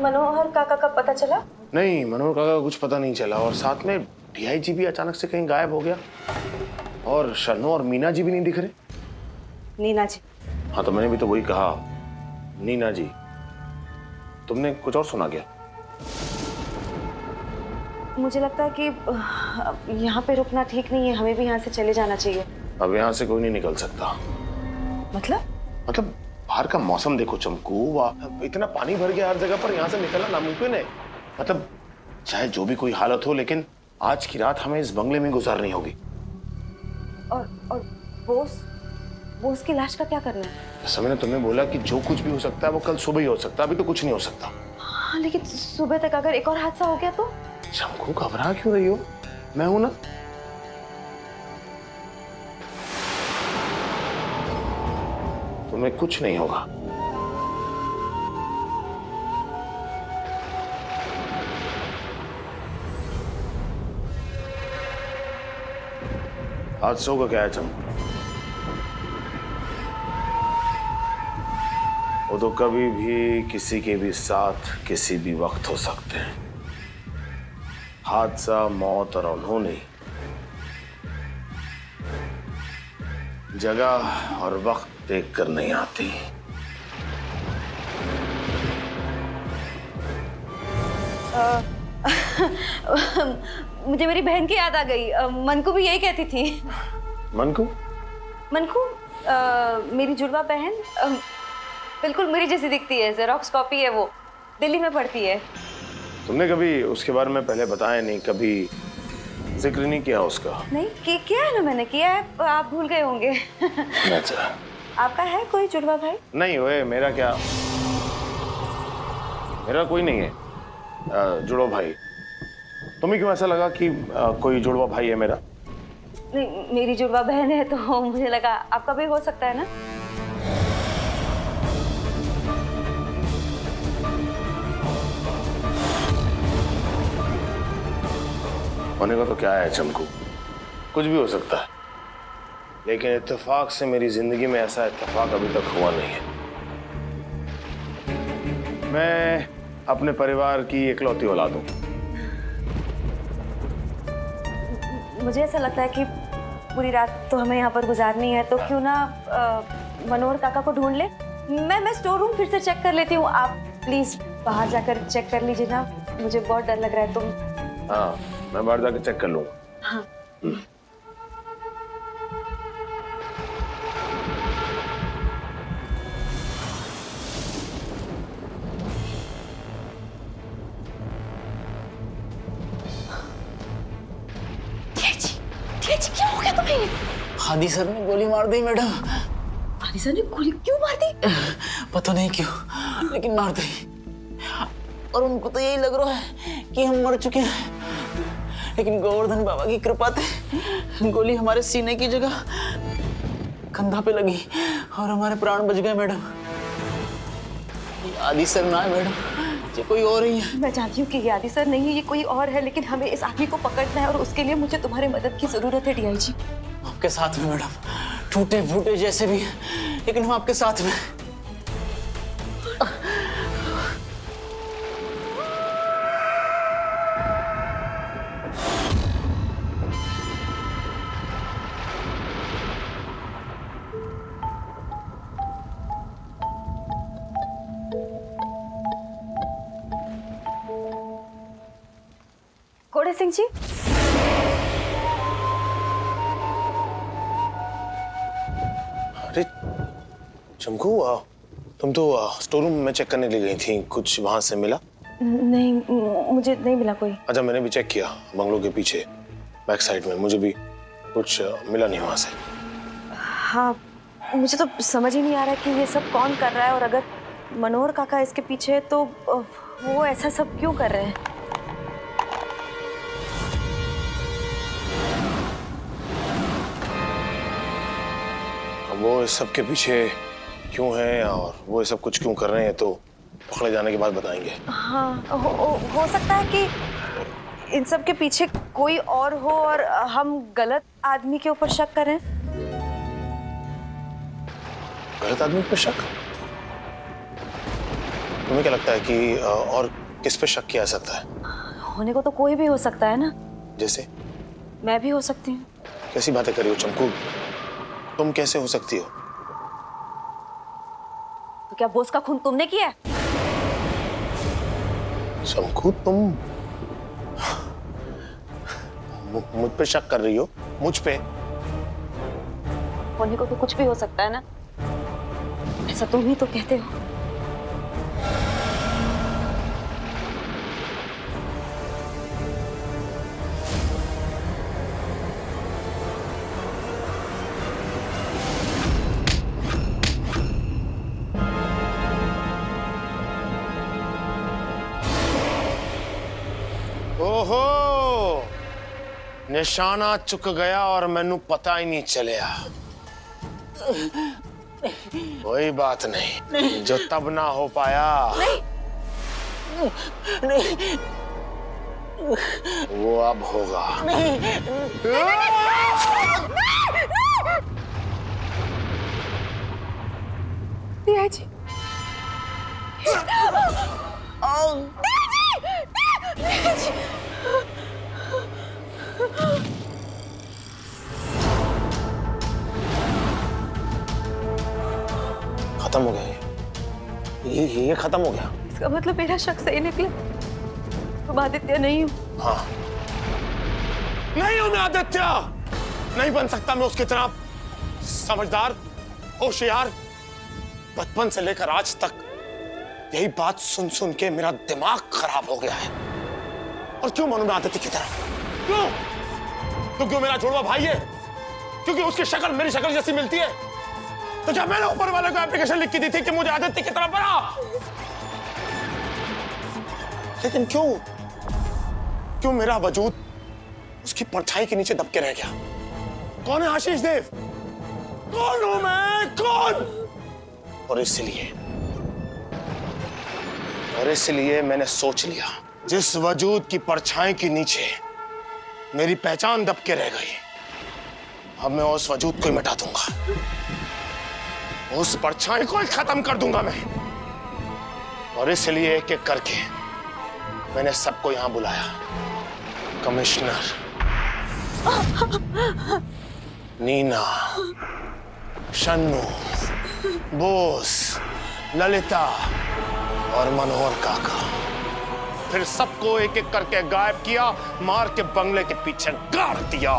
मनोहर काका का पता चला? नहीं, मनोहर काका का कुछ पता नहीं चला और साथ में डीआईजी भी अचानक से कहीं गायब हो गया और शरणू और मीना जी भी नहीं दिख रहे। नीना जी? हाँ, तो मैंने भी तो वही कहा, नीना जी। तुमने कुछ और सुना क्या? मुझे लगता है कि यहाँ पे रुकना ठीक नहीं है, हमें भी यहाँ से चले जाना चाहिए। अब यहाँ से कोई नहीं निकल सकता। मतलब बाहर का मौसम देखो चमकू, इतना पानी भर गया हर जगह पर, यहाँ से निकलना नामुमकिन है। मतलब चाहे जो भी कोई हालत हो, लेकिन आज की रात हमें इस बंगले में गुजारनी होगी। और बोस की लाश का क्या करना है? जैसा मैंने तुम्हें बोला कि जो कुछ भी हो सकता है वो कल सुबह ही हो सकता है, अभी तो कुछ नहीं हो सकता। हाँ, लेकिन सुबह तक अगर एक और हादसा हो गया तो? चमकू, घबरा क्यों रही हो? मैं हूं ना। तुम्हें कुछ नहीं होगा। हादसों का क्या है चमकू? वो तो कभी भी किसी के भी साथ किसी भी वक्त हो सकते हैं। हादसा, मौत और अनहोनी जगह और वक्त देख कर नहीं आती। मुझे मेरी बहन की याद आ गई। मनकू भी यही कहती थी। मनकू? मनकू मेरी जुड़वा बहन, बिल्कुल मेरी जैसी दिखती है, जेरोक्स कॉपी है वो, दिल्ली में पढ़ती है। तुमने कभी उसके बारे में पहले बताया नहीं, कभी जिक्र नहीं किया उसका? नहीं किया है ना, मैंने किया है, आप भूल गए होंगे। अच्छा। आपका है कोई जुड़वा भाई? नहीं हुए, मेरा क्या, मेरा कोई नहीं है जुड़वा भाई। तुम्हें क्यों ऐसा लगा कि कोई जुड़वा भाई है मेरा? नहीं, मेरी जुड़वा बहन है तो मुझे लगा आपका भी हो सकता है ना। होने का तो क्या है चमकू, कुछ भी हो सकता है, लेकिन इत्तेफाक से मेरी जिंदगी में ऐसा इत्तेफाक अभी तक हुआ नहीं है। मैं अपने परिवार की इकलौती औलाद हूं। मुझे ऐसा लगता है कि पूरी रात तो हमें यहाँ पर गुजारनी है, तो क्यों ना मनोहर काका को ढूंढ ले। मैं स्टोर रूम फिर से चेक कर लेती हूँ, आप प्लीज बाहर जाकर चेक कर लीजिए ना, मुझे बहुत डर लग रहा है। तुम? हाँ, मैं बाहर जाकर चेक कर लूंगा। हाँ। क्या हो गया तुम्हें? हादी सर ने गोली मार दी मैडम। हादी सर ने गोली क्यों मार दी? पता नहीं क्यों, लेकिन मार दी। और उनको तो यही लग रहा है कि हम मर चुके हैं, लेकिन गोवर्धन बाबा की कृपा से गोली हमारे सीने की जगह कंधा पे लगी और हमारे प्राण बच गए मैडम। ये आदि सर ना है मैडम, ये कोई और ही है। मैं जानती हूँ कि ये आदि सर नहीं है, ये कोई और है, लेकिन हमें इस आदमी को पकड़ना है और उसके लिए मुझे तुम्हारी मदद की जरूरत है डीआईजी। आपके साथ में मैडम, टूटे फूटे जैसे भी, लेकिन हम आपके साथ में। कोड़े सिंह जी, अरे चमकू, तुम तो स्टोर रूम में चेक करने के लिए गई थी, कुछ वहां से मिला? नहीं, मुझे नहीं मिला कोई। अच्छा, मैंने भी चेक किया बंगलों के पीछे बैक साइड में, मुझे भी कुछ मिला नहीं वहां से। हाँ, मुझे तो समझ ही नहीं आ रहा कि ये सब कौन कर रहा है, और अगर मनोहर काका इसके पीछे है तो वो ऐसा सब क्यों कर रहे हैं? वो इस सब के पीछे क्यों हैं और वो ये सब कुछ क्यों कर रहे हैं तो पकड़े जाने के बाद बताएंगे। हाँ, हो सकता है कि इन सब के पीछे कोई और हो और हम गलत आदमी के ऊपर शक करें। गलत आदमी पर शक? तुम्हें क्या लगता है कि और किस पे शक किया जा सकता है? होने को तो कोई भी हो सकता है ना। जैसे? मैं भी हो सकती हूँ। कैसी बातें कर रही हो चमकू? तुम कैसे हो सकती हो? तो क्या बोस का खून तुमने किया है? चमकू तुम मुझ पे शक कर रही हो? मुझ पे? होने को तो कुछ भी हो सकता है ना, ऐसा तुम ही तो कहते हो। ओहो, निशाना चुक गया और मैनू पता ही नहीं चलिया। कोई बात नहीं, जो तब ना हो पाया नहीं, वो अब होगा। दिया जी। खत्म हो गया ये खत्म हो गया। इसका मतलब मेरा शक सही निकला, तुम आदित्य नहीं हो। हाँ, नहीं हूं मैं आदित्य, नहीं बन सकता मैं उसकी तरह समझदार, होशियार। बचपन से लेकर आज तक यही बात सुन सुन के मेरा दिमाग खराब हो गया है। और क्यों बनूं मैं आदित्य की तरह? क्यों? तो क्यों मेरा जुड़वा भाई है, क्योंकि उसकी शक्ल मेरी शक्ल जैसी मिलती है। तो क्या मैंने ऊपर वाले को एप्लीकेशन लिख के दी थी कि मुझे आदित्य की तरह बना? लेकिन क्यों मेरा वजूद उसकी परछाई के नीचे दबके रह गया? कौन है आशीष देव? कौन हूं मैं? कौन? और इसलिए मैंने सोच लिया, जिस वजूद की परछाई के नीचे मेरी पहचान दबके रह गई, अब मैं उस वजूद को ही मिटा दूंगा, उस परछाई को ही खत्म कर दूंगा मैं। और इसलिए एक एक करके मैंने सबको यहां बुलाया। कमिश्नर, नीना, शन्नू, बोस, ललिता और मनोहर काका। फिर सबको एक एक करके गायब किया, मार के बंगले के पीछे गाड़ दिया।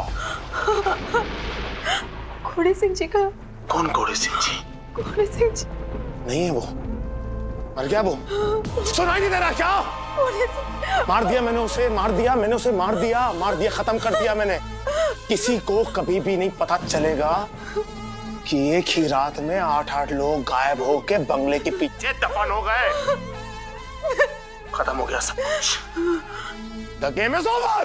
घोड़े सिंह जी का? कौन घोड़े सिंह जी? घोड़े सिंह जी नहीं है वो, मर गया वो। सुनाई नहीं दे रहा क्या? मार दिया मैंने उसे, मार दिया, खत्म कर दिया मैंने। किसी को कभी भी नहीं पता चलेगा कि एक ही रात में 8-8 लोग गायब होके बंगले के पीछे दफन हो गए। खत्म हो गया सब कुछ। The game is over।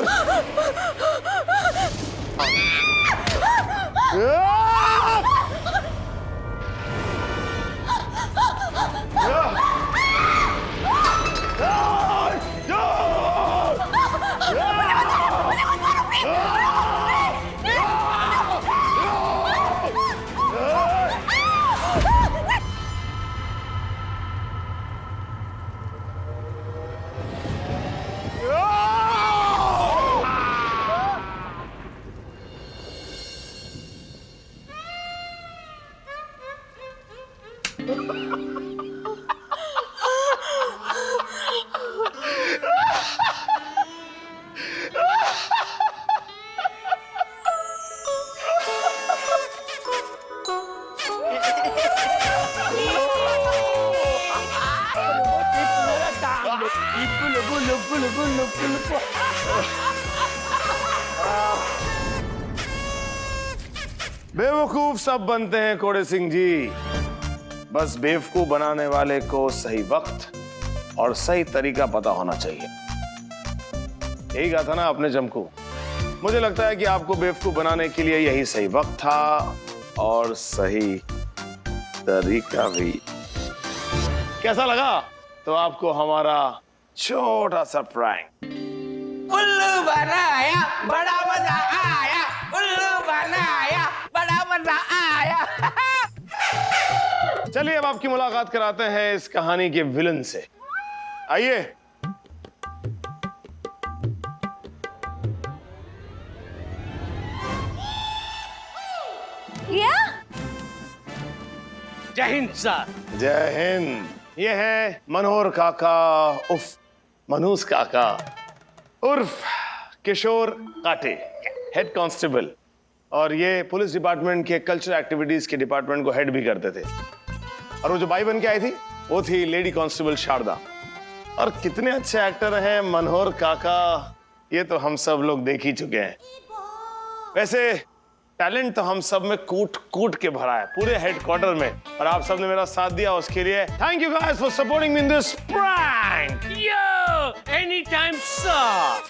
बेवकूफ सब बनते हैं कोड़े सिंह जी, बस बेवकूफ बनाने वाले को सही वक्त और सही तरीका पता होना चाहिए। यही कहा था ना आपने चमकू? मुझे लगता है कि आपको बेवकूफ बनाने के लिए यही सही वक्त था और सही तरीका भी। कैसा लगा तो आपको हमारा छोटा सा प्रैंक? उल्लू बनाया, बड़ा मजा आया। उल्लू बनाया, बड़ा मजा आया। चलिए अब आपकी मुलाकात कराते हैं इस कहानी के विलन से। आइए। क्या? जय हिंद सर। जय हिंद। ये है मनोहर काका उर्फ मनूस काका उर्फ किशोर काटे, हेड कांस्टेबल, और ये पुलिस डिपार्टमेंट के कल्चरल एक्टिविटीज के डिपार्टमेंट को हेड भी करते थे। और वो जो बाई बन के आई थी वो थी लेडी कांस्टेबल शारदा। और कितने अच्छे एक्टर हैं मनोहर काका, ये तो हम सब लोग देख ही चुके हैं। वैसे टैलेंट तो हम सब में कूट कूट के भरा है पूरे हेडक्वार्टर में, और आप सब ने मेरा साथ दिया, उसके लिए thank you guys for supporting me in this prank. Yo any time sir.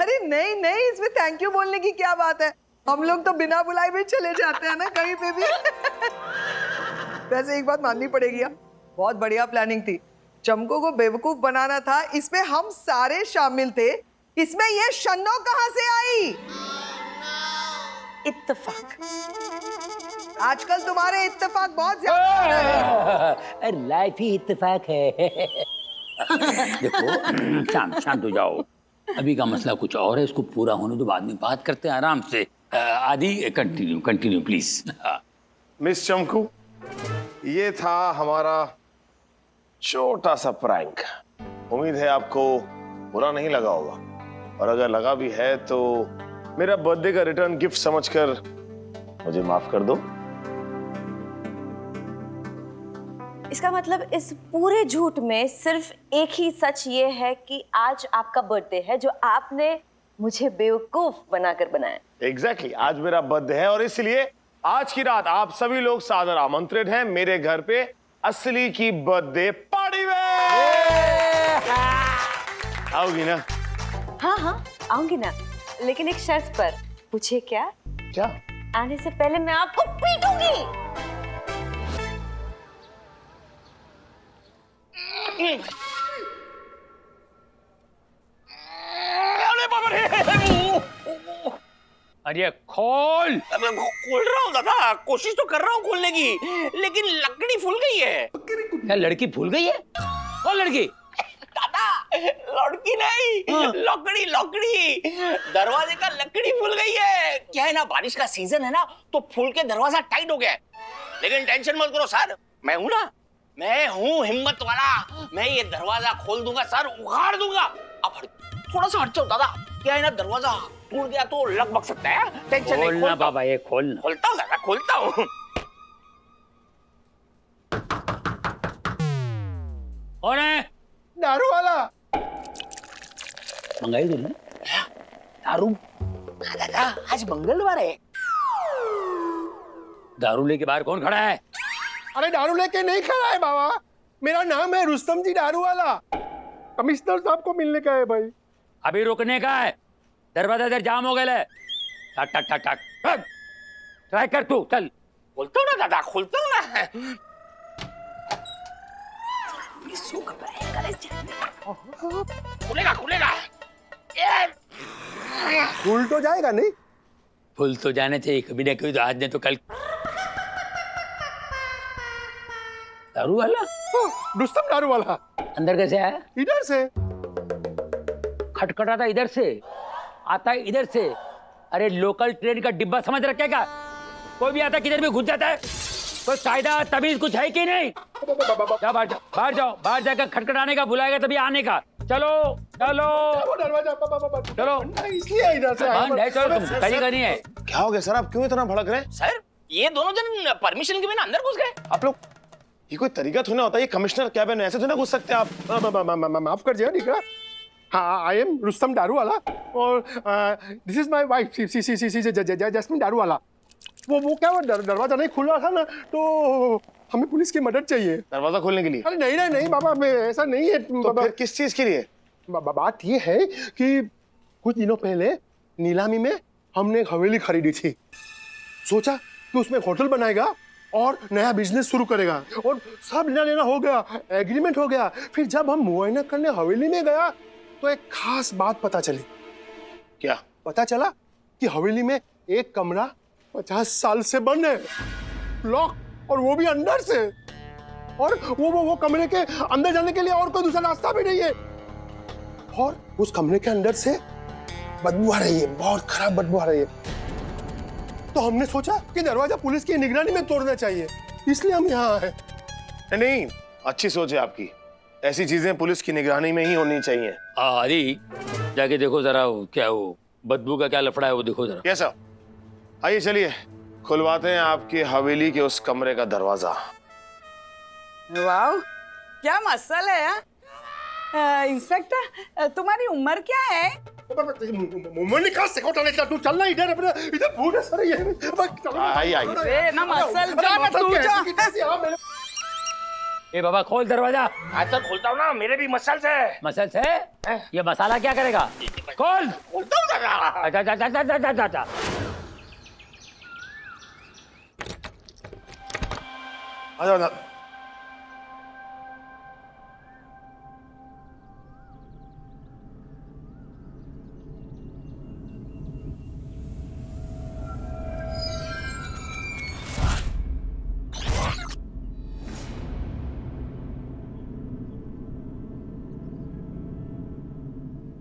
अरे नहीं नहीं, इसमें थैंक यू बोलने की क्या बात है, हम लोग तो बिना बुलाए भी चले जाते हैं ना कहीं पे भी। वैसे एक बात माननी पड़ेगी, बहुत बढ़िया प्लानिंग थी। चमको को बेवकूफ बनाना था, इसमें हम सारे शामिल थे। इसमें ये शन्नो कहां से आई? इत्तेफाक। आजकल तुम्हारे इत्तेफाक बहुत ज्यादा हो रहे हैं। लाइफ ही इत्तेफाक है। देखो शांत हो जाओ, अभी का मसला कुछ और है, इसको पूरा होने दो, बाद में बात करते हैं आराम से। आदि कंटिन्यू प्लीज। मिस चमकू, ये था हमारा छोटा सा प्रैंक। उम्मीद है आपको बुरा नहीं लगा होगा, और अगर लगा भी है तो मेरा बर्थडे का रिटर्न गिफ्ट समझकर मुझे माफ कर दो। इसका मतलब इस पूरे झूठ में सिर्फ एक ही सच ये है कि आज आपका बर्थडे है, जो आपने मुझे बेवकूफ बनाकर बनाया। एग्जैक्टली, आज मेरा बर्थडे है और इसलिए आज की रात आप सभी लोग सादर आमंत्रित हैं मेरे घर पे असली की बर्थडे पार्टी में। आओगी ना? हाँ हाँ आऊंगी ना, लेकिन एक शर्त पर। पूछे क्या? क्या? आने से पहले मैं आपको पीटूंगी। अरे खोल। खोल रहा हूँ दादा, कोशिश तो कर रहा हूँ खोलने की, लेकिन लकड़ी फूल गई है। क्या लड़की भूल गई है? कौन लड़की? दादा लड़की नहीं, लकड़ी लकड़ी, दरवाजे का लकड़ी फूल गई है। क्या है ना, बारिश का सीजन है ना, तो फूल के दरवाजा टाइट हो गया है। लेकिन टेंशन मत करो सर, मैं हूं ना, मैं हूं हिम्मत वाला, मैं ये दरवाजा खोल दूंगा सर, उखाड़ दूंगा। अब थोड़ा सा हट जाओ दादा, क्या है ना, दरवाजा टूट गया तो लग बक सकता है। टेंशन नहीं, खोलना बाबा, ये खोलना। खोलता हूँ दादा, खोलता हूँ। कौन है? दारू वाला। मंगाई तुमने दारू? दादा आज मंगलवार है। दारू लेके बाहर कौन खड़ा है? अरे दारू लेके नहीं खड़ा है बाबा, मेरा नाम है रुस्तम जी दारू वाला। कमिश्नर साहब को मिलने का है भाई। अभी रुकने का है, दरवाजा इधर जाम हो गया। टक टक टक टक, ट्राई कर तू, चल। खोलता हूँ ना दादा, खोलता हूँ ना। खुलेगा खुलेगा। खुल तो जाएगा नहीं? फुल तो जाने चाहिए कभी ना कभी, तो आज ने तो कल। दारू वाला रुस्तम दारू वाला अंदर कैसे आया? इधर से खटखटाता इधर से, आता है इधर से। अरे लोकल ट्रेन का डिब्बा समझ रखेगा, कोई भी आता किधर भी घुस जाता है। कोई कायदा तमीज कुछ है कि नहीं? जाओ बाहर जाओ, बाहर जाओ, बाहर जाकर खटखटाने का बुलाएगा तभी आने का। चलो चलो वो दरवाजा चलो, इसलिए इधर से आया। चलो, तुम कहीं का नहीं है। क्या हो गया सर, आप क्यों इतना भड़क रहे हैं? सर ये दोनों जन परमिशन के बिना अंदर घुस गए। आप लोग, ये कोई तरीका थोड़ा होता है, ये कमिश्नर कैबिन है, ऐसे थोड़ा घुस सकते हैं आप। माफ कर दिया निकला। हाँ, I am Rustam Daruwala और this is my wife Jasmine Daruwala. वो क्या, वो दरवाजा नहीं खुल रहा था ना, तो हमें पुलिस की मदद चाहिए दरवाजा खोलने के लिए। अरे नहीं बाबा, ऐसा नहीं है। तो फिर किस चीज के लिए? बात ये है कि कुछ दिनों पहले नीलामी में हमने एक हवेली खरीदी थी। सोचा कि उसमें होटल बनाएगा और नया बिजनेस शुरू करेगा, और सब लेना हो गया, एग्रीमेंट हो गया। फिर जब हम मुआयना करने हवेली में गया तो एक खास बात पता चली। क्या पता चला कि हवेली में एक कमरा 50 साल से बंद है, लॉक और वो भी अंदर से। और वो कमरे के अंदर जाने के लिए और कोई दूसरा रास्ता भी नहीं है। और उस कमरे के अंदर से बदबू आ रही है, बहुत खराब बदबू आ रही है। तो हमने सोचा कि दरवाजा पुलिस की निगरानी में तोड़ना चाहिए, इसलिए हम यहाँ आए। नहीं, अच्छी सोच है आपकी। ऐसी चीजें पुलिस की निगरानी में ही होनी चाहिए। अरे जाके देखो जरा क्या वो बदबू का क्या लफड़ा है वो देखो जरा। कैसा? आइए चलिए खुलवाते हैं आपकी हवेली के उस कमरे का दरवाजा। वाह, क्या मसल है यार। इंस्पेक्टर, तुम्हारी उम्र क्या है? तू चलना इधर, अपने इधर भूत है सर ये। आइए आइए। ए ना मसल, जा ना तू जा। ए बाबा खोल दरवाजा। अच्छा खोलता हूँ ना, मेरे भी मसल्स है। मसल से ये मसाला क्या करेगा? खोल। खोलता हूँ जरा। अच्छा अच्छा अच्छा अच्छा अच्छा अच्छा। आ जाओ ना।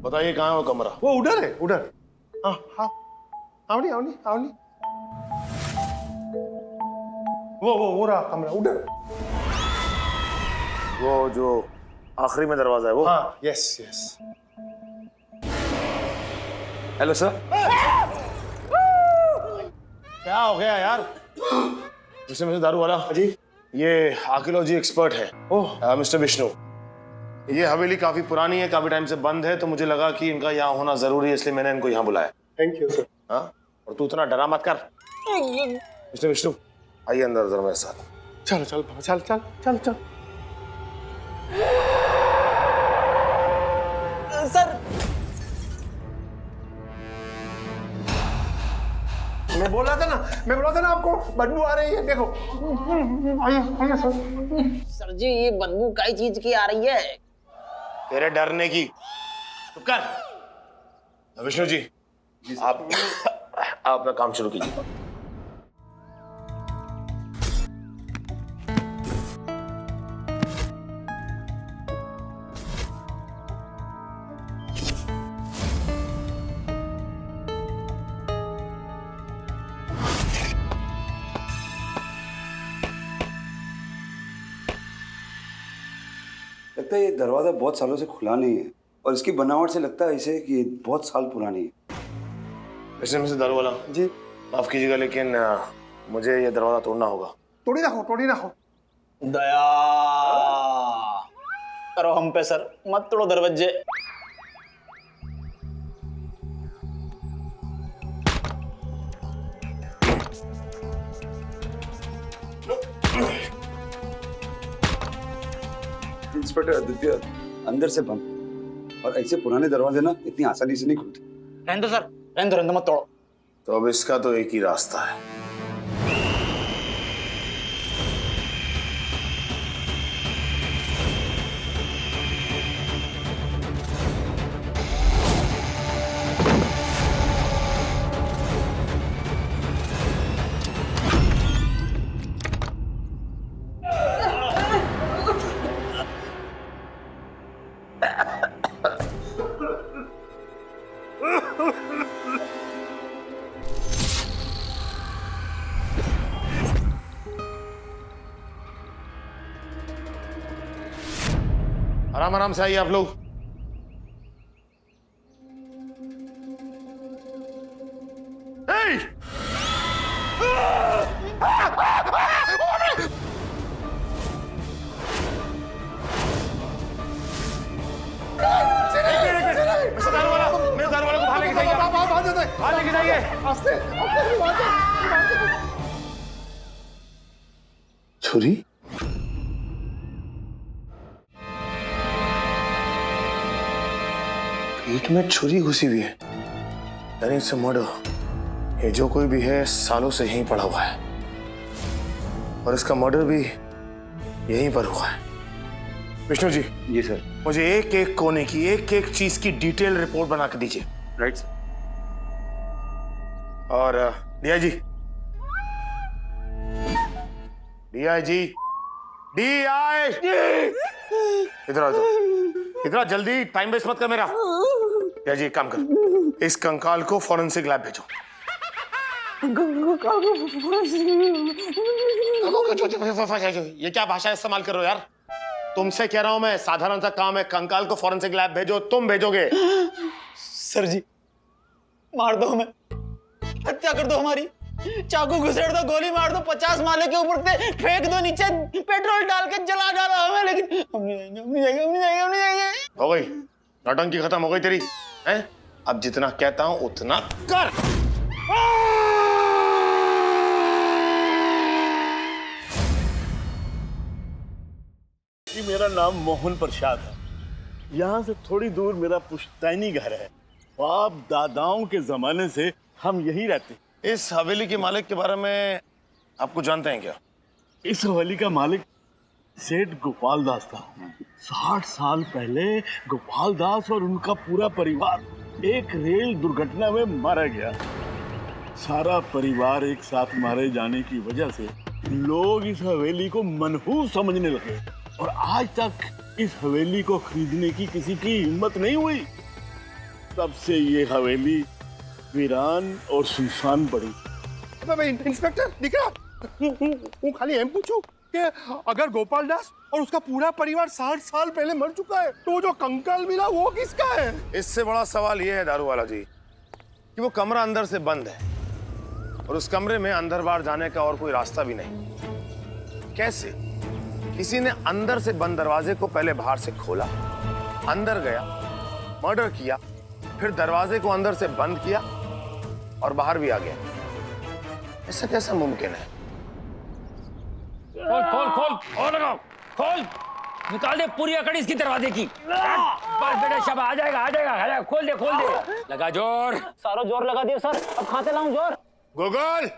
बताइए कहाँ है वो कमरा? वो उधर है, उधर। हाँ हाँ, आवनी आवनी आवनी। वो रहा कमरा उधर। वो जो आखिरी में दरवाजा है वो? हाँ, यस यस। Hello sir. क्या हो गया यार? जिसमें से दारू वाला जी, ये आर्कियोलॉजी एक्सपर्ट है। ओह, मिस्टर विष्णु। ये हवेली काफी पुरानी है, काफी टाइम से बंद है, तो मुझे लगा कि इनका यहाँ होना जरूरी है, इसलिए मैंने इनको यहाँ बुलाया। Thank you sir. हाँ, और तू इतना डरा मत कर। मिस्टर विष्णु आइए अंदर जरा मेरे साथ। चल चल चल चल चल चल। सर मैं बोल रहा था ना आपको बदबू आ रही है, देखो। आइए आइए सर। सर जी, ये बदबू कई चीज की आ रही है। तेरे डरने की। चुप कर। विष्णु जी आप अपना काम शुरू कीजिए। लगता है ये दरवाजा बहुत सालों से खुला नहीं है, और इसकी बनावट से लगता है इसे कि बहुत साल पुरानी है। मिस्टर दारू वाला जी, माफ कीजिएगा, लेकिन मुझे ये दरवाजा तोड़ना होगा। तोड़ी रखो। दया करो हम पे सर, मत तोड़ो दरवाजे। इंस्पेक्टर आदित्य, अंदर से बंद, और ऐसे पुराने दरवाजे ना इतनी आसानी से नहीं खुलते। रहने दो सर, रहने दो, मत तोड़ो। तो अब इसका तो एक ही रास्ता है। आराम आराम से आइए आप लोग। मेरे दारू वाला को बाहर लेके जाइए। बाहर लेके जाइए। छुरी? पेट में छुरी घुसी हुई है, यानी इट्स अ मर्डर। ये जो कोई भी है सालों से यहीं पड़ा हुआ है, और इसका मर्डर भी यहीं पर हुआ है। विष्णु जी। जी सर। मुझे एक एक कोने की, एक एक चीज की डिटेल रिपोर्ट बना के दीजिए। Right sir. और दिया जी, DIG, इधर आ जाओ, इधर आ जल्दी, टाइम वेस्ट मत कर मेरा। DIG एक काम कर, इस कंकाल को फॉरेंसिक लैब भेजो। ये क्या भाषा इस्तेमाल कर रहे हो यार? तुमसे कह रहा हूं मैं, साधारण सा काम है, कंकाल को फॉरेंसिक लैब भेजो। तुम भेजोगे? सर जी मार दो हमें, हत्या कर दो हमारी, चाकू घुसेड़ दो, गोली मार दो, 50 माले के ऊपर से फेंक दो नीचे, पेट्रोल डाल के जला डालो हमें, लेकिन हम नहीं जाएंगे, हम नहीं जाएंगे, हम नहीं जाएंगे, हम नहीं जाएंगे। हो गई नौटंकी, खत्म हो गई तेरी हैं? अब जितना कहता हूं उतना कर। जी मेरा नाम मोहन प्रसाद है। यहाँ से थोड़ी दूर मेरा पुश्तैनी घर है। बाप दादाओं के जमाने से हम यही रहते हैं। इस हवेली के मालिक के बारे में आपको जानते हैं क्या? इस हवेली का मालिक सेठ गोपाल दास था। 60 साल पहले गोपाल दास और उनका पूरा परिवार एक रेल दुर्घटना में मारा गया। सारा परिवार एक साथ मारे जाने की वजह से लोग इस हवेली को मनहूस समझने लगे और आज तक इस हवेली को खरीदने की किसी की हिम्मत नहीं हुई। तब से ये हवेली वीरान और सुनसान पड़ी। इंस्पेक्टर दिख रहा? वो खाली एम पूछूं कि अगर गोपाल दास और उसका पूरा परिवार 60 साल पहले मर चुका है तो जो कंकाल मिला वो किसका है? इससे बड़ा सवाल ये है दारू वाला जी कि वो कमरा अंदर से बंद है और उस कमरे में अंदर बाहर जाने का और कोई रास्ता भी नहीं। कैसे? किसी ने अंदर से बंद दरवाजे को पहले बाहर से खोला, अंदर गया, मर्डर किया, फिर दरवाजे को अंदर से बंद किया और बाहर भी आ गया। ऐसा कैसा मुमकिन है? खोल खोल खोल और लगाओ, खोल, निकाल दे पूरी अकड़ इसकी दरवाजे की। बस बेटा शाबाश, आ जाएगा आ जाएगा आ जाएगा। खोल दे, लगा जोर। सारा जोर लगा दिया सर, अब खाते लाऊं जोर। गोगोल,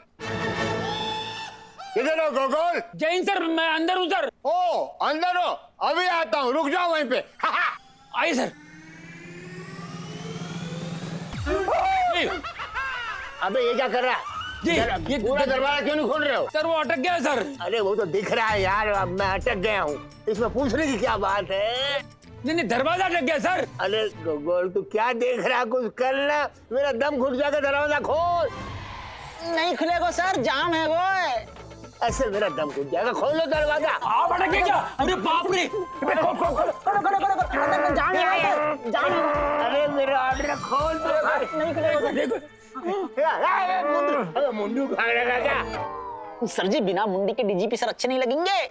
इधर हो गोगोल। जैन सर, मैं अंदर हूँ सर। ओ अंदर हो, अभी आता हूँ, रुक जाओ वहीं पे। आइए सर। अबे ये क्या कर रहा है? जी, ये पूरा दरवाजा क्यों नहीं खोल रहे हो? सर वो अटक गया सर। अरे वो तो दिख रहा है यार, अब मैं अटक गया हूँ, इसमें पूछने की क्या बात है? नहीं दरवाजा अटक गया सर। अरे गोगोल तू क्या देख रहा है, कुछ कर ना, मेरा दम घुट जाएगा, दरवाजा खोल। नहीं खुलेगा सर, जाम है वो। ऐसे मेरा दम घुट जाएगा, खोलो दरवाजा। आप अटक गया क्या? अरे बाप रे, जाम है, जाम है। अरे मेरा ऑर्डर खोल तो। नहीं खुलेगा सर। मुंडू भाग रहा क्या? सर जी बिना मुंडी के डीजीपी सर अच्छे नहीं लगेंगे।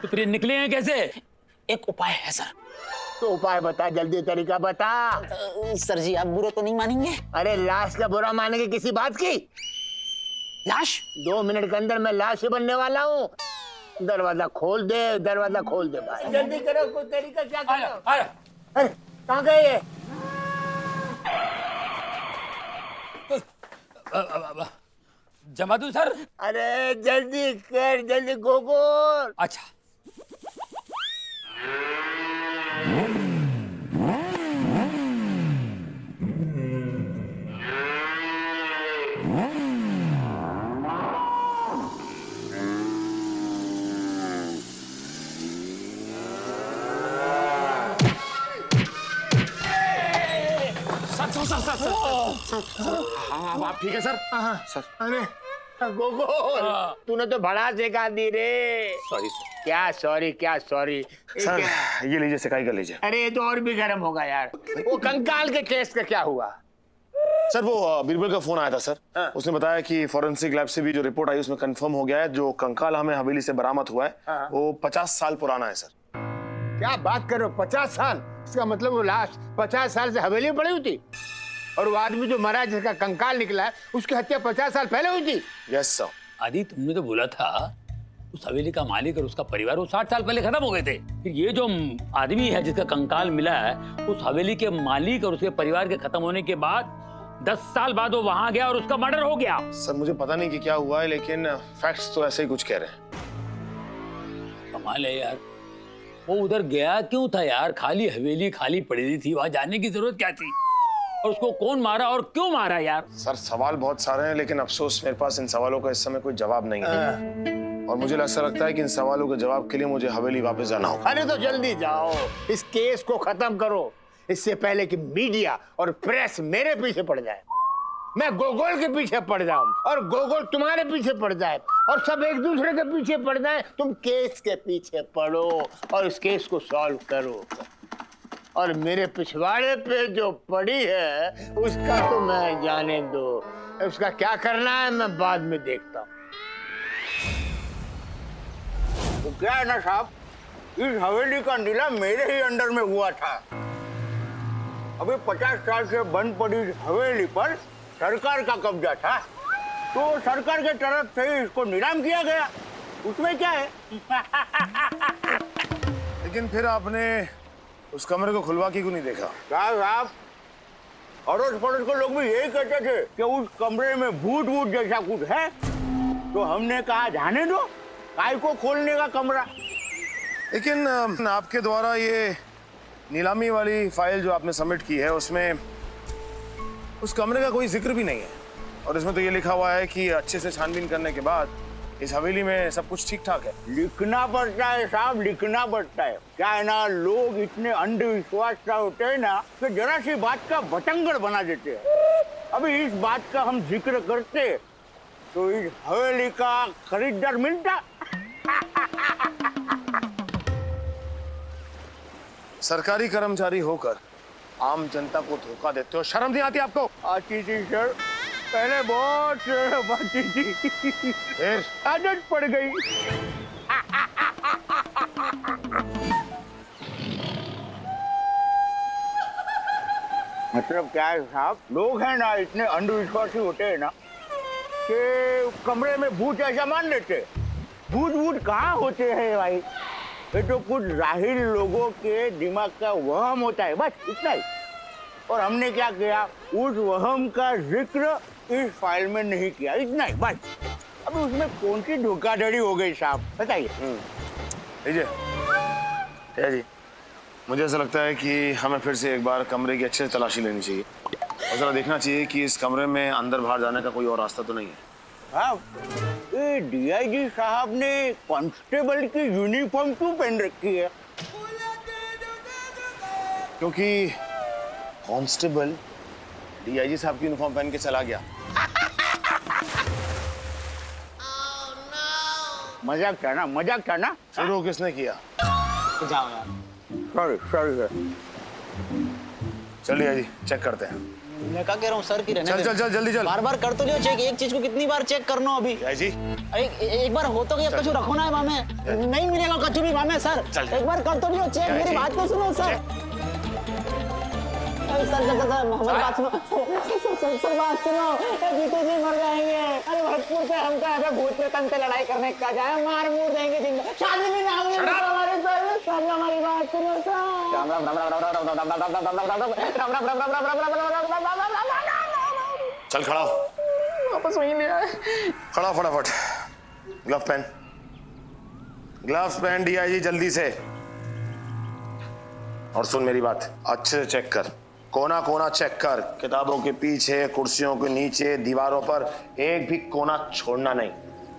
तो फिर निकले हैं कैसे? एक उपाय है सर। तो उपाय बता, जल्दी तरीका बता। सर जी आप बुरा तो नहीं मानेंगे? अरे लाश का बुरा मानेंगे किसी बात की? लाश? 2 मिनट के अंदर मैं लाश ही बनने वाला हूँ। दरवाजा खोल दे, दरवाजा खोल दे भाई, जल्दी करो, कोई तरीका क्या करो। अरे कहाँ गए ये? जमा दूं सर? अरे जल्दी कर, जल्दी गोगोल। अच्छा आप ठीक है सर? हाँ सर। अरे गोगोल तूने तो बड़ा सिखा दी रे। Sorry sir. क्या सॉरी, क्या सॉरी सर ये लीजिए, सिकाई कर लीजिए। अरे ये तो और भी गर्म होगा यार। वो कंकाल के केस का क्या हुआ? सर वो बीरबल का फोन आया था सर। उसने बताया कि फॉरेंसिक लैब से भी जो रिपोर्ट आई उसमें कंफर्म हो गया है, जो कंकाल हमें हवेली से बरामद हुआ है वो 50 साल पुराना है सर। क्या बात कर रहे हो? 50 साल? इसका मतलब वो लाश 50 साल से हवेली में पड़ी हुई थी और वो आदमी जो मरा जिसका कंकाल निकला है उसकी हत्या 50 साल पहले हुई थी? Yes sir. आदि तुमने तो बोला था उस हवेली का मालिक और उसका परिवार वो 60 साल पहले खत्म हो गए थे। फिर ये जो आदमी है जिसका कंकाल मिला है, उस हवेली के मालिक और उसके परिवार के खत्म होने के बाद 10 साल बाद वो वहां गया और उसका मर्डर हो गया। सर मुझे पता नहीं कि क्या हुआ है, लेकिन फैक्ट्स तो ऐसे ही कुछ कह रहे हैं। कमाल है यार, वो उधर गया क्यों था यार? खाली हवेली खाली पड़ी थी, वहां जाने की जरूरत क्या थी? और उसको कौन मारा और क्यों मारा यार? सर सवाल बहुत सारे हैं, लेकिन अफसोस मेरे पास इन सवालों का इस समय कोई जवाब नहीं है। और मुझे ऐसा लगता है कि इन सवालों के जवाब के लिए मुझे हवेली वापस जाना होगा। अरे तो जल्दी जाओ, इस केस को खत्म करो, इससे पहले कि मीडिया और प्रेस मेरे पीछे पड़ जाए। मैं गोगोल के पीछे पड़ जाऊं और गोगोल तुम्हारे पीछे पड़ जाए और सब एक दूसरे के पीछे पड़ जाए। तुम केस के पीछे पड़ो और इस केस को सॉल्व करो। और मेरे पिछवाड़े पे जो पड़ी है उसका तो मैं जाने दो, उसका क्या करना है मैं बाद में देखता हूँ। तो क्या है ना साहब, इस हवेली का नीलाम मेरे ही अंडर में हुआ था। अभी 50 साल से बंद पड़ी इस हवेली पर सरकार का कब्जा था, तो सरकार के तरफ से ही इसको नीलाम किया गया। उसमें क्या है? लेकिन फिर आपने उस कमरे को खुलवा के क्यों नहीं देखा? साहब, अड़ोस पड़ोस के लोग भी यही कहते थे कि उस कमरे में भूत वूत जैसा कुछ है, तो हमने कहा जाने दो, काय को खोलने का कमरा। लेकिन आपके द्वारा ये नीलामी वाली फाइल जो आपने सबमिट की है उसमें उस कमरे का कोई जिक्र भी नहीं है, और इसमें तो ये लिखा हुआ है कि अच्छे से छानबीन करने के बाद इस हवेली में सब कुछ ठीक ठाक है। लिखना पड़ता है साहब, लिखना पड़ता है। क्या है ना, लोग इतने अंधविश्वास होते हैं ना कि जरा सी बात का बतंगड़ बना देते हैं। अभी इस बात का हम जिक्र करते तो इस हवेली का खरीदार मिलता। सरकारी कर्मचारी होकर आम जनता को धोखा देते हो, शर्म नहीं आती आपको? आती थी सर, पहले बहुत शर्म आती थी, फिर आदत पड़ गई। मतलब क्या है साहब, लोग हैं ना इतने अंधविश्वासी होते हैं ना कि कमरे में भूत ऐसा मान लेते। भूत भूत कहाँ होते हैं भाई, ये तो कुछ जाहिल लोगों के दिमाग का वहम होता है, बस इतना ही। और हमने क्या किया, उस वहम का जिक्र इस फाइल में नहीं किया, इतना ही बस। अब उसमें कौन सी धोखाधड़ी हो गई साहब, बताइए। लीजिए जी, मुझे ऐसा लगता है कि हमें फिर से एक बार कमरे की अच्छे से तलाशी लेनी चाहिए और जरा देखना चाहिए कि इस कमरे में अंदर बाहर जाने का कोई और रास्ता तो नहीं है। साहब, ये डीआईजी साहब ने कांस्टेबल की यूनिफॉर्म क्यों पहन रखी है? क्योंकि कांस्टेबल डीआईजी साहब की यूनिफॉर्म पहन के चला गया। मजाक था ना, मजाक था ना। शुरू किसने किया? जाओ यार। Sorry sorry sir. चलिए जी, चेक करते हैं। मैं क्या कह रहा हूँ सर की रहने चल चल चल जल्दी चल। बार बार कर तो लियो चेक, एक चीज को कितनी बार चेक करना अभी? जी अरे एक बार हो तो गया, कछु रखो ना है वहाँ में, नहीं मिलेगा कछु भी वहाँ में सर। एक बार कर तो लियो चेक, मेरी बात तो सुनो सर। सर हमारी बात सुनो, सर बात सुनो, जीते जी मर जाएंगे। अरे भरतपुर पे हम क्या है, भूत प्रेतन से लड़ाई करने का जाए, मार मूर देंगे जिंदा, शादी भी ना होगी हमारे सर। हमारी बात सुनो सर। राम राम राम राम राम राम राम राम राम राम राम राम राम राम राम राम चल खड़ा हो, वापस वहीं ले आए। खड़ा फटाफट। ग्लव पहन, ग्लव्स पहन डीआईजी जल्दी से। और सुन मेरी बात, अच्छे से चेक कर, कोना कोना चेक कर, किताबों के पीछे, कुर्सियों के नीचे, दीवारों पर एक भी कोना छोड़ना नहीं।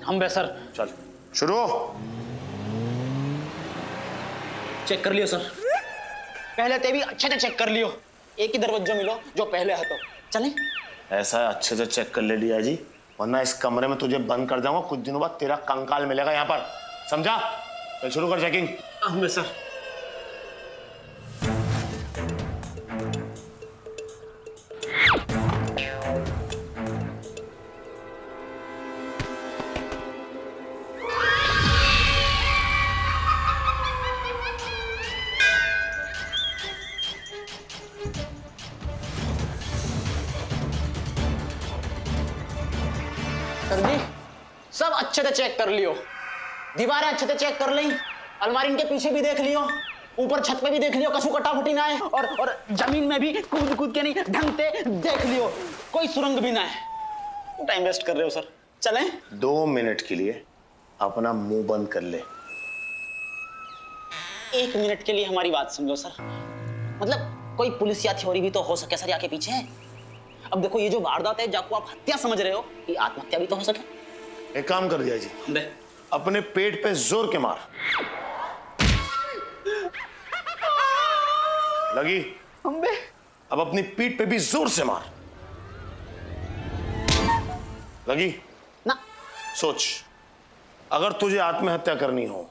हम बे सर। चल शुरू। चेक कर लियो सर, पहले ते भी अच्छे से चेक कर लियो, एक ही दरवाजा मिलो जो पहले है। तो चलें? ऐसा अच्छे से चेक कर ले डीआईजी, वरना इस कमरे में तुझे बंद कर दूंगा, कुछ दिनों बाद तेरा कंकाल मिलेगा यहाँ पर, समझा? चल शुरू कर चेकिंग। हम सर। सर जी सब अच्छे से चेक कर लियो, दीवारें अच्छे से चेक कर ली, अलमारी के पीछे भी देख लियो, ऊपर छत पे भी देख लियो, कछु कटाफटी ना है, और जमीन में भी कूद कूद के नहीं ढंग से देख लियो, कोई सुरंग भी ना है। टाइम वेस्ट कर रहे हो सर, चलें? 2 मिनट के लिए अपना मुंह बंद कर ले। 1 मिनट के लिए हमारी बात समझो सर, मतलब कोई पुलिस या थ्योरी भी तो हो सके सर यहाँ के पीछे। अब देखो ये जो वारदात है, जाको आप हत्या समझ रहे हो, ये आत्महत्या भी तो हो सके। एक काम कर दिया जी, अपने पेट पे जोर के मार। लगी? अम्बे अब अपनी पीठ पे भी जोर से मार। लगी? ना। सोच, अगर तुझे आत्महत्या करनी हो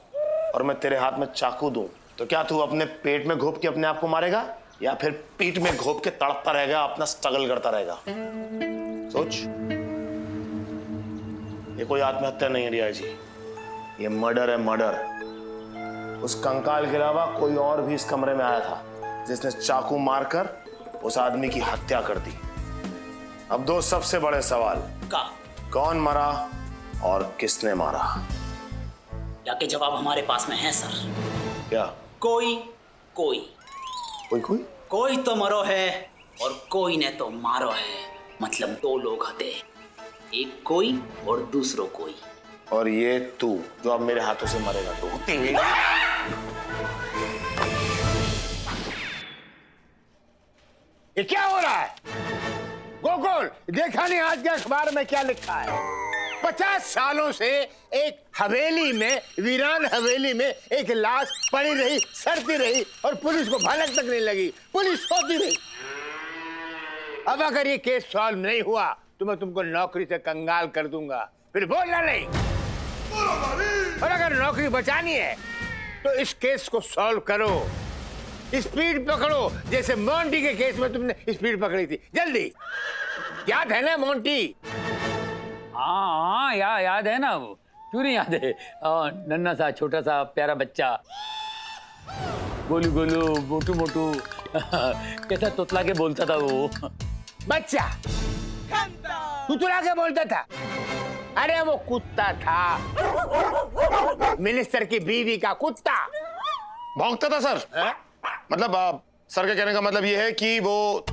और मैं तेरे हाथ में चाकू दूं तो क्या तू अपने पेट में घोप के अपने आप को मारेगा या फिर पीठ में घोप के तड़पता रहेगा, अपना स्ट्रगल करता रहेगा? सोच। ये कोई आत्महत्या नहीं है रिया जी, ये मर्डर है, मर्डर। उस कंकाल के अलावा कोई और भी इस कमरे में आया था जिसने चाकू मारकर उस आदमी की हत्या कर दी। अब दो सबसे बड़े सवाल, कौन मरा और किसने मारा? जाके जवाब हमारे पास में है सर। क्या? कोई कोई कोई कोई कोई तो मरो है और कोई ने तो मारो है, मतलब दो लोग हते, एक कोई और दूसरो कोई। और ये तू जो अब मेरे हाथों से मरेगा तो ये क्या हो रहा है? गोकुल, देखा नहीं आज के अखबार में क्या लिखा है? 50 सालों से एक हवेली में, वीरान हवेली में एक लाश पड़ी रही, सड़ती रही और पुलिस को भनक तक नहीं लगी, पुलिस सोती रही। अब अगर ये केस सॉल्व नहीं हुआ तो मैं तुमको नौकरी से कंगाल कर दूंगा, फिर बोलना नहीं। और अगर नौकरी बचानी है तो इस केस को सॉल्व करो, स्पीड पकड़ो, जैसे मोंटी के केस में तुमने स्पीड पकड़ी थी। जल्दी, याद है ना मोंटी? हाँ याद है ना, वो क्यों नहीं याद है? नन्ना सा छोटा सा प्यारा बच्चा, गोलू गोलू मोटू मोटू कैसा तोतला के बोलता था वो। बच्चा तुतला के बोलता था? अरे वो कुत्ता था, मिनिस्टर की बीवी का कुत्ता। भौंकता था सर? मतलब सर के कहने का मतलब ये है कि वो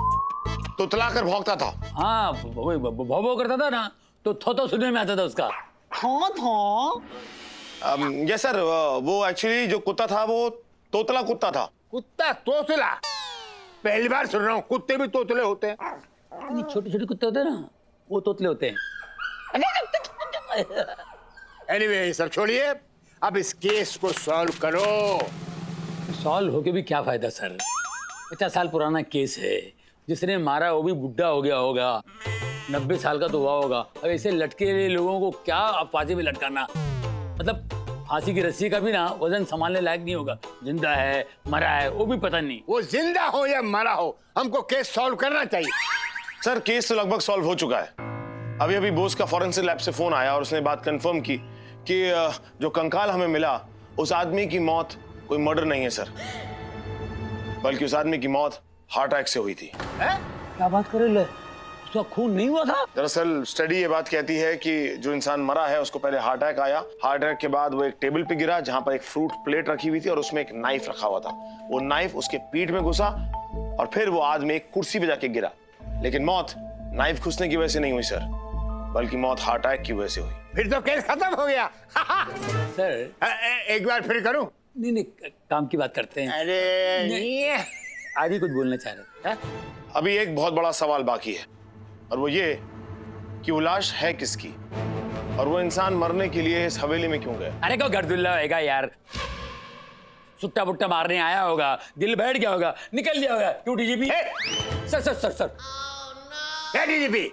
तुतला कर भौंकता था? हाँ, भौ करता था ना, तो थो सुनने में आता था उसका। यस सर, वो एक्चुअली जो कुत्ता था वो तोतला कुत्ता था। कुत्ता तोतला? पहली बार सुन रहा हूँ, कुत्ते भी तोतले होते हैं? छोटे छोटे कुत्ते होते हैं ना, वो तोतले होते हैं। एनीवे, ये सब छोड़िए, अब इस केस को सॉल्व करो। सॉल्व होके भी क्या फायदा सर? 50 साल पुराना केस है, जिसने मारा वो भी बुढ़ा हो गया होगा, 90 साल का तो हुआ होगा। अब ऐसे लटके हुए लोगों को क्या फांसी में लटकाना? मतलब फांसी की रस्सी का भी ना वजन संभालने लायक नहीं होगा। जिंदा है मरा है वो भी पता नहीं। वो जिंदा हो या मरा हो, हमको केस सॉल्व करना चाहिए। सर केस तो लगभग सॉल्व हो चुका है। अभी बोस का फॉरेंसिक लैब से फोन आया और उसने बात कंफर्म की कि जो कंकाल हमें मिला उस आदमी की मौत कोई मर्डर नहीं है सर, बल्कि उस आदमी की मौत हार्ट अटैक से हुई थी। क्या बात कर रहे? उसका खून नहीं हुआ था? दरअसल स्टडी ये बात कहती है कि जो इंसान मरा है उसको पहले हार्ट अटैक आया, हार्ट अटैक के बाद वो एक टेबल पे गिरा जहां पर एक फ्रूट प्लेट रखी हुई थी और उसमें एक नाइफ रखा हुआ था। वो नाइफ उसके पीठ में घुसा और फिर वो आदमी एक कुर्सी पे जाके गिरा। लेकिन मौत नाइफ घुसने की वजह से नहीं हुई सर, बल्कि मौत हार्ट अटैक की वजह से हुई। फिर तो केस खत्म हो गया। सर एक बार फिर करूं? नहीं, काम की बात करते हैं। अरे आज ही कुछ बोलना चाह रहे थे। अभी एक बहुत बड़ा सवाल बाकी है और वो ये कि वो लाश है किसकी और वो इंसान मरने के लिए इस हवेली में क्यों गया? अरे को गर्दुल्ला होगा यार, सुट्टा बुट्टा मारने आया होगा, दिल बैठ गया होगा, निकल गया होगा। क्यों डीजीपी? सर डीजीपी,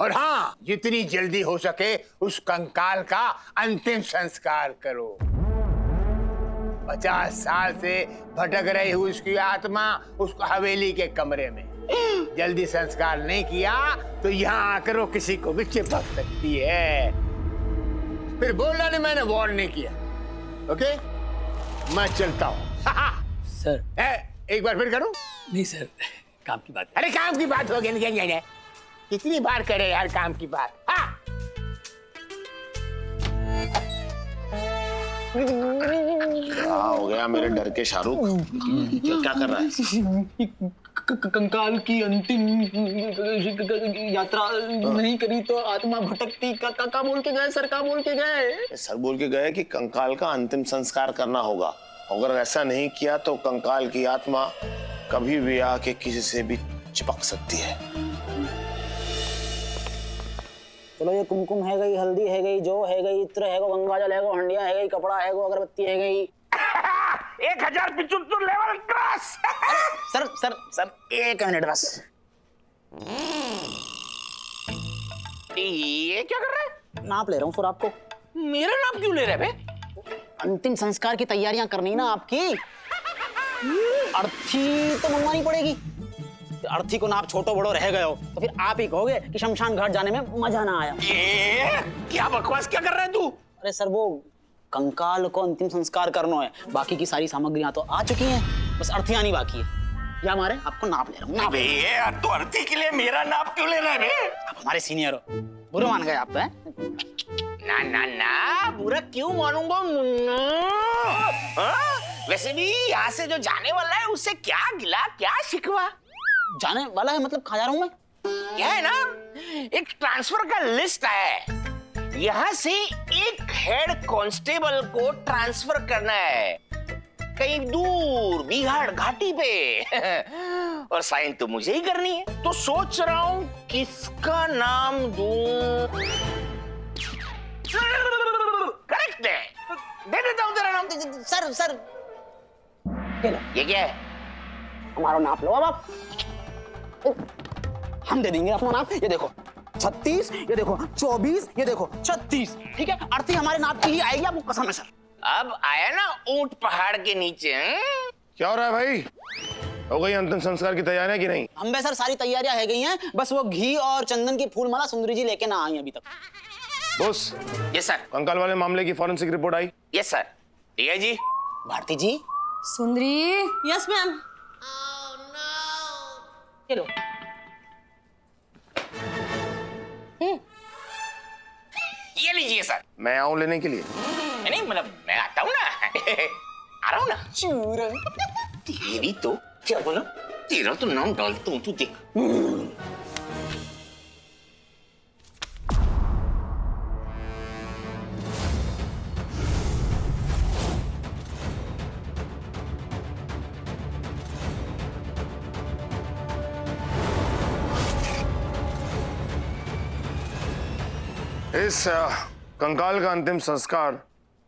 और हाँ, जितनी जल्दी हो सके उस कंकाल का अंतिम संस्कार करो। 50 साल से भटक रही हुई उसकी आत्मा उस हवेली के कमरे में, जल्दी संस्कार नहीं किया तो यहाँ आकर वो किसी को भी चिपक सकती है। फिर बोलना नहीं मैंने वार्न नहीं किया। ओके, मैं चलता हूँ। सर एक बार फिर करूं? नहीं सर, काम की बात। अरे काम की बात हो गई, कितनी बार करे यार काम की बात। क्या हो गया मेरे डर के शाहरुख? क्या कर रहा है? कंकाल की अंतिम यात्रा नहीं करी तो आत्मा भटकती। का बोल के गए सर? का बोल के गए? सर बोल के गए कि कंकाल का अंतिम संस्कार करना होगा। अगर ऐसा नहीं किया तो कंकाल की आत्मा कभी भी आके किसी से भी चिपक सकती है। चलो ये कुमकुम है गई, हल्दी है गई, जौ है गई, इत्र है गो, गंगाजल है गो, हंडिया है गई, कपड़ा है गो, अगरबत्ती है गई। 1075 level cross. Sir sir sir 1 minute बस। ये क्या कर रहा है? नाप ले रहा हूँ सर आपको। मेरा नाम क्यों ले रहा है बे? अंतिम संस्कार की तैयारियां करनी ना आपकी। अर्थी तो मंगवानी पड़ेगी। अर्थी को नाप छोटो बड़ो रह गए हो तो फिर आप ही कहोगे कि शमशान घाट जाने में मजा ना आया। ये क्या बकवास क्या कर रहा है तू? अरे सर वो कंकाल को अंतिम संस्कार करना है, बाकी की सारी सामग्रियां तो आ चुकी हैं, बस अर्थी आनी बाकी है। या हमारे आपको नाप ले रहा हूँ। नाप ये यार तू अर्थी के लिए मेरा नाप क्यों ले रहा है बे? आप हमारे सीनियर हो, बुरा मान गए आप तो हैं? ना ना ना, बुरा क्यों मानूंगा मुन्ना? हाँ? वैसे भी यहाँ से जो जाने वाला है उससे क्या गिला क्या शिकवा? जाने वाला है मतलब कहाँ जा रहा हूँ मैं? क्या है ना, एक ट्रांसफर का लिस्ट है। यहाँ से एक हेड कांस्टेबल को ट्रांसफर करना है कहीं दूर बिहार घाटी पे। और साइन तो मुझे ही करनी है, तो सोच रहा हूँ किसका नाम दूं। करेक्ट है, दे देता हूँ तेरा नाम। सर सर ये क्या है? हमारा नाप लो अब आप। हम दे देंगे अपना नाप। ये देखो 36, ये देखो 24, ये देखो 36। ठीक है, अर्थी हमारे नाप की ही आएगी, आपको कसम है सर। अब आया ना ऊंट पहाड़ के नीचे। क्या हो रहा है भाई? हो गई अंतिम संस्कार की तैयारियां कि नहीं? हम सर सारी तैयारियां है गई हैं, बस वो घी और चंदन की फूलमाला सुंदरी जी लेके ना आई अभी तक। Boss, yes sir. कंकाल वाले मामले की फॉरेंसिक रिपोर्ट आई? Yes sir. ठीक है जी। भारती जी। सुंदरी। Yes ma'am. चलो। ये लीजिए सर। मैं आऊं लेने के लिए? नहीं मतलब मैं आता हूँ ना। आ रहा हूँ ना। चूर। तेरी तो क्या बोला? तेरा तो नाम डालता हूँ, तू देख। इस कंकाल का अंतिम संस्कार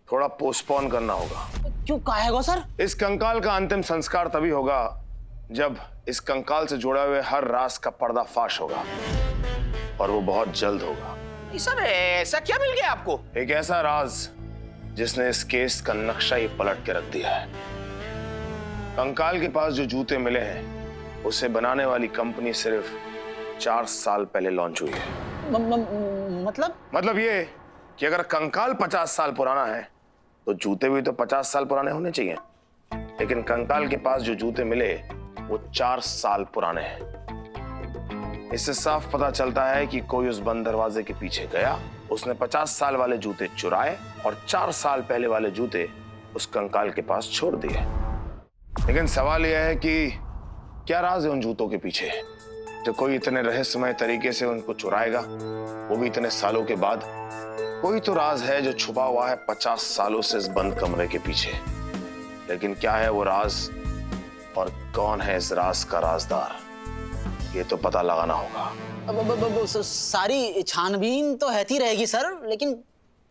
थोड़ा पोस्टपोन करना होगा। क्यों कहेगा सर? इस कंकाल का अंतिम संस्कार तभी होगा जब इस कंकाल से जुड़ा हुए हर राज का पर्दाफाश होगा, और वो बहुत जल्द होगा। सर ऐसा क्या मिल गया आपको? एक ऐसा राज जिसने इस केस का नक्शा ही पलट के रख दिया है। कंकाल के पास जो जूते मिले हैं उसे बनाने वाली कंपनी सिर्फ 4 साल पहले लॉन्च हुई है। मतलब ये कि अगर कंकाल 50 साल पुराना है तो जूते भी तो 50 साल पुराने होने चाहिए, लेकिन कंकाल के पास जो जूते मिले वो 4 साल पुराने हैं। इससे साफ पता चलता है कि कोई उस बंद दरवाजे के पीछे गया, उसने 50 साल वाले जूते चुराए और 4 साल पहले वाले जूते उस कंकाल के पास छोड़ दिए। लेकिन सवाल यह है कि क्या राज है उन जूतों के पीछे जो कोई इतने रहस्यमय तरीके से उनको चुराएगा, वो भी इतने सालों के बाद। कोई तो राज है जो छुपा हुआ है 50 सालों से इस बंद कमरे के पीछे, लेकिन क्या है वो राज और कौन है इस राज का राजदार, ये तो पता लगाना होगा। सारी छानबीन तो रहती रहेगी सर, लेकिन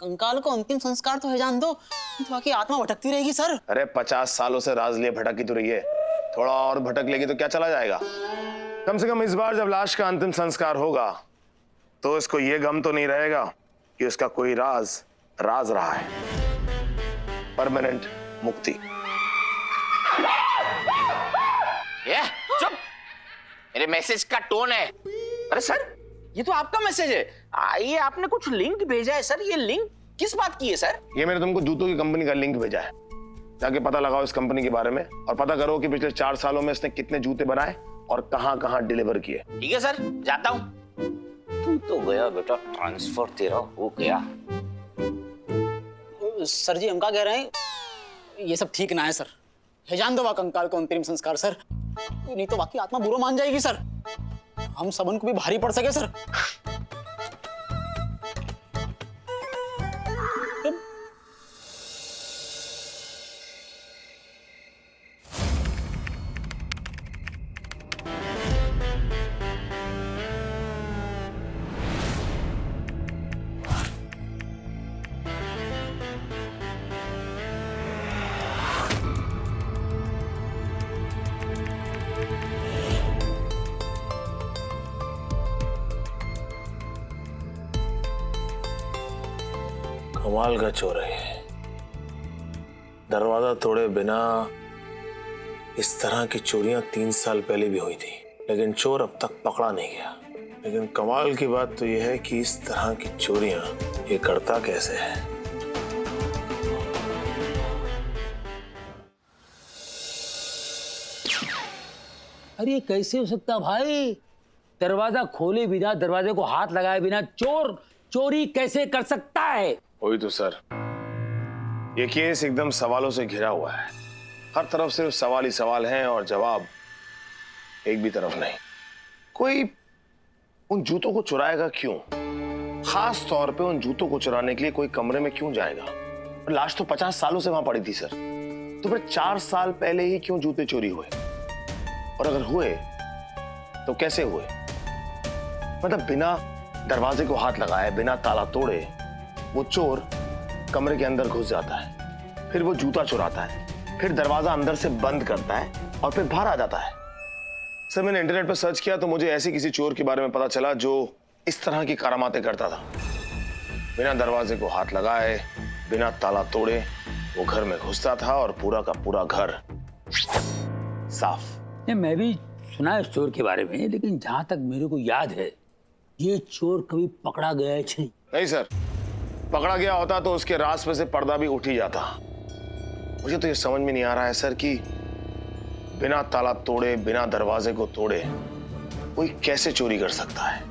कंकाल को अंतिम संस्कार तो है जान दो, तो बाकी आत्मा भटकती रहेगी सर। अरे 50 सालों से राज लिए भटकी तो रही है, थोड़ा और भटक लेगी तो क्या चला जाएगा। कम से कम इस बार जब लाश का अंतिम संस्कार होगा तो इसको ये गम तो नहीं रहेगा कि उसका कोई राज रहा है। परमानेंट मुक्ति। ये चुप, मेरे मैसेज का टोन है। अरे सर ये तो आपका मैसेज है। ये आपने कुछ लिंक भेजा है सर, ये लिंक किस बात की है सर? ये मैंने तुमको जूतों की कंपनी का लिंक भेजा है, जाके पता लगाओ इस कंपनी के बारे में और पता करो कि पिछले 4 सालों में इसने कितने जूते बनाए और कहां-कहां डिलीवर किए। ठीक है सर, जाता हूं। तू तो गया बेटा, ट्रांसफर तेरा हो गया। सर जी हम क्या कह रहे हैं, ये सब ठीक ना है सर, भेजान दो कंकाल को अंतिम संस्कार सर, नहीं तो बाकी आत्मा बुरा मान जाएगी सर, हम सबन को भी भारी पड़ सके सर। कमाल का चोर है ये। दरवाजा तोड़े बिना इस तरह की चोरियां 3 साल पहले भी हुई थी, लेकिन चोर अब तक पकड़ा नहीं गया। लेकिन कमाल की बात तो यह है कि इस तरह की चोरियां ये करता कैसे है। अरे ये कैसे हो सकता भाई? दरवाजा खोले बिना, दरवाजे को हाथ लगाए बिना चोर चोरी कैसे कर सकता है? वही तो सर, ये केस एकदम सवालों से घिरा हुआ है। हर तरफ सिर्फ सवाल ही सवाल हैं और जवाब एक भी तरफ नहीं। कोई उन जूतों को चुराएगा क्यों? खास तौर पे उन जूतों को चुराने के लिए कोई कमरे में क्यों जाएगा? लाश तो 50 सालों से वहां पड़ी थी सर, तो फिर 4 साल पहले ही क्यों जूते चोरी हुए? और अगर हुए तो कैसे हुए? मतलब बिना दरवाजे को हाथ लगाए, बिना ताला तोड़े वो चोर कमरे के अंदर घुस जाता है, फिर वो जूता चुराता है, फिर दरवाजा अंदर से बंद करता है और फिर बाहर आ जाता है। सर मैंने इंटरनेट पर सर्च किया तो मुझे ऐसे किसी चोर के बारे में पता चला जो इस तरह की करामातें करता था। बिना दरवाजे को हाथ लगाए, बिना ताला तोड़े वो घर में घुसता था और पूरा का पूरा घर साफ। नहीं, मैं भी सुना है इस चोर के बारे में, लेकिन जहां तक मेरे को याद है ये चोर कभी पकड़ा गया है नहीं सर, पकड़ा गया होता तो उसके राज पे से पर्दा भी उठ ही जाता। मुझे तो ये समझ में नहीं आ रहा है सर कि बिना ताला तोड़े, बिना दरवाजे को तोड़े कोई कैसे चोरी कर सकता है।